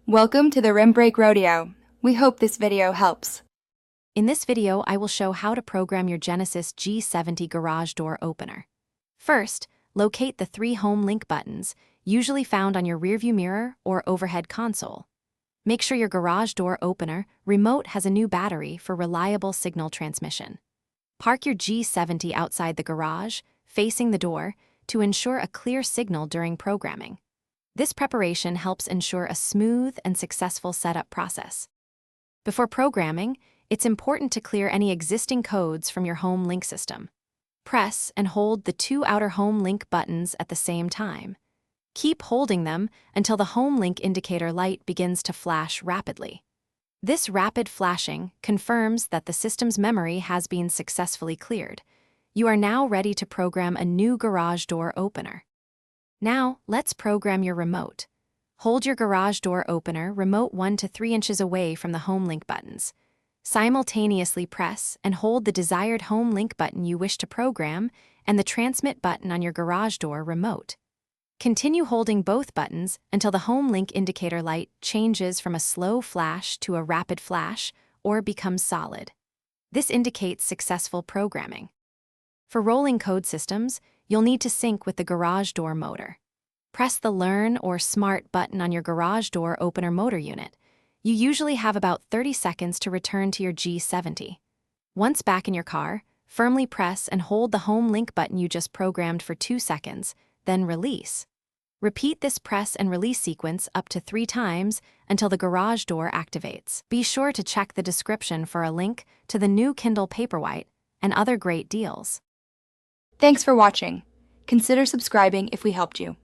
Welcome to the Rim Break Rodeo. We hope this video helps. In this video, I will show how to program your Genesis G70 garage door opener. First, locate the 3 home link buttons, usually found on your rearview mirror or overhead console. Make sure your garage door opener remote has a new battery for reliable signal transmission. Park your G70 outside the garage, facing the door, to ensure a clear signal during programming. This preparation helps ensure a smooth and successful setup process. Before programming, it's important to clear any existing codes from your home link system. Press and hold the 2 outer home link buttons at the same time. Keep holding them until the home link indicator light begins to flash rapidly. This rapid flashing confirms that the system's memory has been successfully cleared. You are now ready to program a new garage door opener. Now, let's program your remote. Hold your garage door opener remote 1 to 3 inches away from the home link buttons. Simultaneously press and hold the desired home link button you wish to program and the transmit button on your garage door remote. Continue holding both buttons until the home link indicator light changes from a slow flash to a rapid flash or becomes solid. This indicates successful programming. For rolling code systems, you'll need to sync with the garage door motor. Press the Learn or Smart button on your garage door opener motor unit. You usually have about 30 seconds to return to your G70. Once back in your car, firmly press and hold the home link button you just programmed for 2 seconds, then release. Repeat this press and release sequence up to 3 times until the garage door activates. Be sure to check the description for a link to the new Kindle Paperwhite and other great deals. Thanks for watching. Consider subscribing if we helped you.